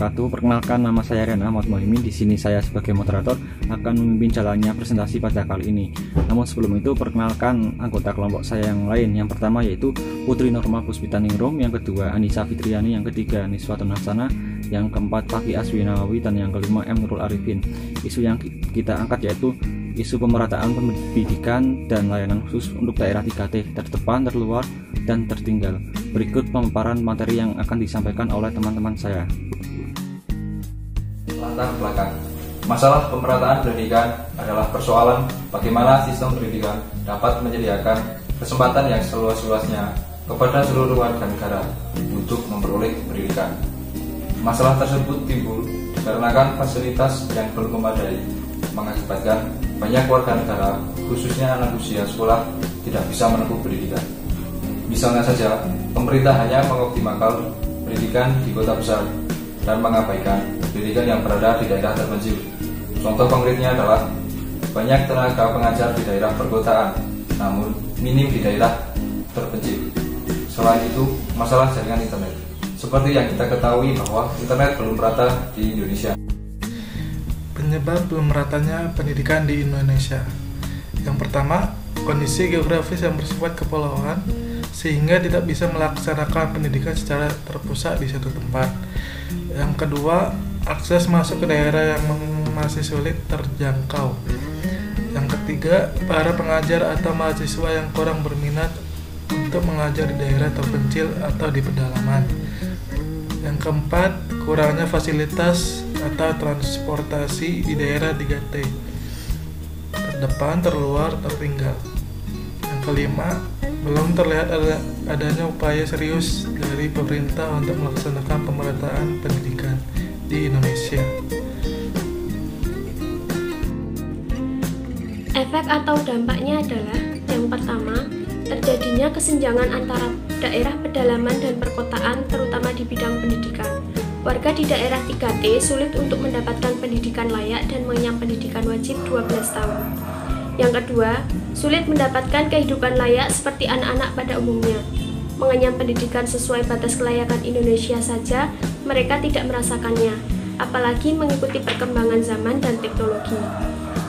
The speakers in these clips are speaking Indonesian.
wabarakatuh. Perkenalkan, nama saya Rian Ahmad Muhaimin. Di sini saya sebagai moderator akan memimpin jalannya presentasi pada kali ini. Namun sebelum itu, perkenalkan anggota kelompok saya yang lain. Yang pertama yaitu Putri Norma Puspitaningrum, yang kedua Anissa Fitriani, yang ketiga Niswatun Hasanah, yang keempat Fakih Aswinawawi, dan yang kelima M. Nurul Arifin. Isu yang kita angkat yaitu isu pemerataan pendidikan dan layanan khusus untuk daerah 3T, terdepan, terluar, dan tertinggal. Berikut pemaparan materi yang akan disampaikan oleh teman-teman saya. Latar belakang. Masalah pemerataan pendidikan adalah persoalan bagaimana sistem pendidikan dapat menyediakan kesempatan yang seluas-luasnya kepada seluruh warga negara untuk memperoleh pendidikan. Masalah tersebut timbul dikarenakan fasilitas yang belum memadai, mengakibatkan banyak warga negara, khususnya anak usia sekolah, tidak bisa menempuh pendidikan. Misalnya saja, pemerintah hanya mengoptimalkan pendidikan di kota besar dan mengabaikan pendidikan yang berada di daerah terpencil. Contoh konkretnya adalah banyak tenaga pengajar di daerah perkotaan, namun minim di daerah terpencil. Selain itu, masalah jaringan internet. Seperti yang kita ketahui bahwa internet belum merata di Indonesia. Penyebab belum meratanya pendidikan di Indonesia. Yang pertama, kondisi geografis yang bersifat kepulauan sehingga tidak bisa melaksanakan pendidikan secara terpusat di satu tempat. Yang kedua, akses masuk ke daerah yang masih sulit terjangkau. Yang ketiga, para pengajar atau mahasiswa yang kurang berminat untuk mengajar di daerah terpencil atau di pedalaman. Yang keempat, kurangnya fasilitas atau transportasi di daerah 3T, terdepan, terluar, tertinggal. Yang kelima, belum terlihat adanya upaya serius dari pemerintah untuk melaksanakan pemerataan pendidikan di Indonesia. Efek atau dampaknya adalah yang pertama, terjadinya kesenjangan antara daerah pedalaman dan perkotaan, terutama di bidang pendidikan. Warga di daerah 3T sulit untuk mendapatkan pendidikan layak dan mengenyam pendidikan wajib 12 tahun. Yang kedua, sulit mendapatkan kehidupan layak seperti anak-anak pada umumnya. Mengenyam pendidikan sesuai batas kelayakan Indonesia saja, mereka tidak merasakannya, apalagi mengikuti perkembangan zaman dan teknologi.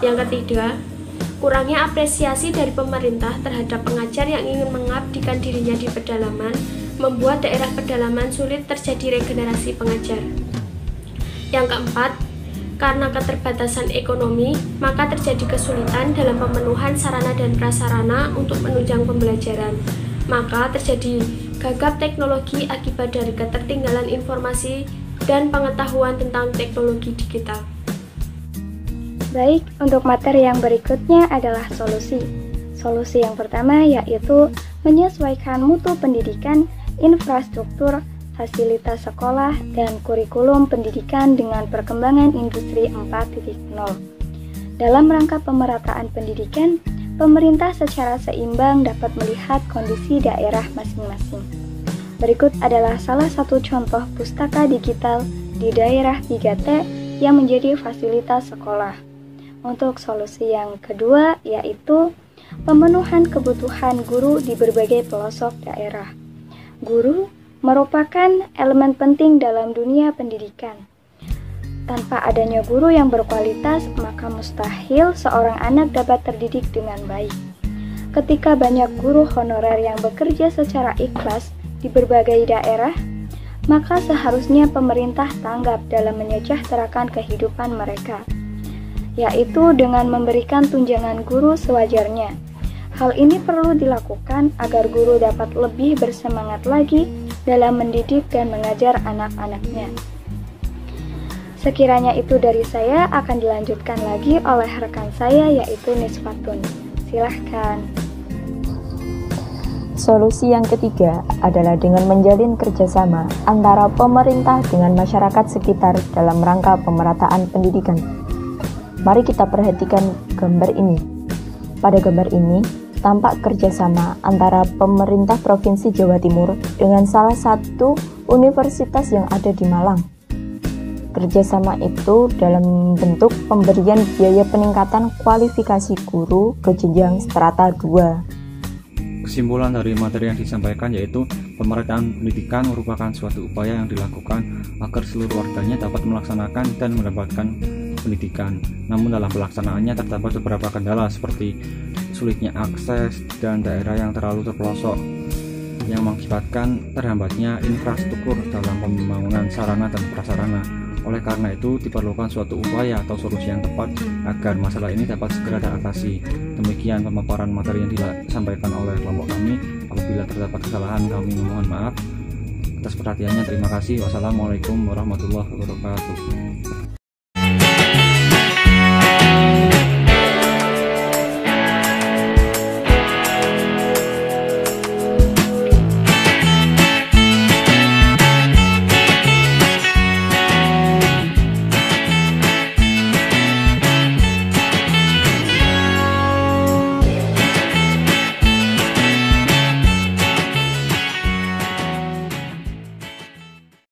Yang ketiga, kurangnya apresiasi dari pemerintah terhadap pengajar yang ingin mengabdikan dirinya di pedalaman, membuat daerah pedalaman sulit terjadi regenerasi pengajar. Yang keempat, karena keterbatasan ekonomi, maka terjadi kesulitan dalam pemenuhan sarana dan prasarana untuk menunjang pembelajaran. Maka terjadi gagap teknologi akibat dari ketertinggalan informasi dan pengetahuan tentang teknologi digital. Baik, untuk materi yang berikutnya adalah solusi. Solusi yang pertama yaitu menyesuaikan mutu pendidikan, infrastruktur, fasilitas sekolah, dan kurikulum pendidikan dengan perkembangan industri 4.0. Dalam rangka pemerataan pendidikan, pemerintah secara seimbang dapat melihat kondisi daerah masing-masing. Berikut adalah salah satu contoh pustaka digital di daerah 3T yang menjadi fasilitas sekolah. Untuk solusi yang kedua yaitu pemenuhan kebutuhan guru di berbagai pelosok daerah. Guru merupakan elemen penting dalam dunia pendidikan. Tanpa adanya guru yang berkualitas, maka mustahil seorang anak dapat terdidik dengan baik. Ketika banyak guru honorer yang bekerja secara ikhlas di berbagai daerah, maka seharusnya pemerintah tanggap dalam menyejahterakan kehidupan mereka, yaitu dengan memberikan tunjangan guru sewajarnya. Hal ini perlu dilakukan agar guru dapat lebih bersemangat lagi dalam mendidik dan mengajar anak-anaknya. Sekiranya itu dari saya, akan dilanjutkan lagi oleh rekan saya yaitu Niswatun. Silahkan. Solusi yang ketiga adalah dengan menjalin kerjasama antara pemerintah dengan masyarakat sekitar dalam rangka pemerataan pendidikan. Mari kita perhatikan gambar ini. Pada gambar ini, tampak kerjasama antara pemerintah Provinsi Jawa Timur dengan salah satu universitas yang ada di Malang. Kerjasama itu dalam bentuk pemberian biaya peningkatan kualifikasi guru ke jenjang strata 2. Kesimpulan dari materi yang disampaikan yaitu pemerataan pendidikan merupakan suatu upaya yang dilakukan agar seluruh warganya dapat melaksanakan dan mendapatkan pendidikan. Namun dalam pelaksanaannya terdapat beberapa kendala seperti sulitnya akses dan daerah yang terlalu terpelosok yang mengakibatkan terhambatnya infrastruktur dalam pembangunan sarana dan prasarana. Oleh karena itu diperlukan suatu upaya atau solusi yang tepat agar masalah ini dapat segera teratasi. Demikian pemaparan materi yang disampaikan oleh kelompok kami. Apabila terdapat kesalahan kami memohon maaf. Atas perhatiannya terima kasih. Wassalamualaikum warahmatullahi wabarakatuh.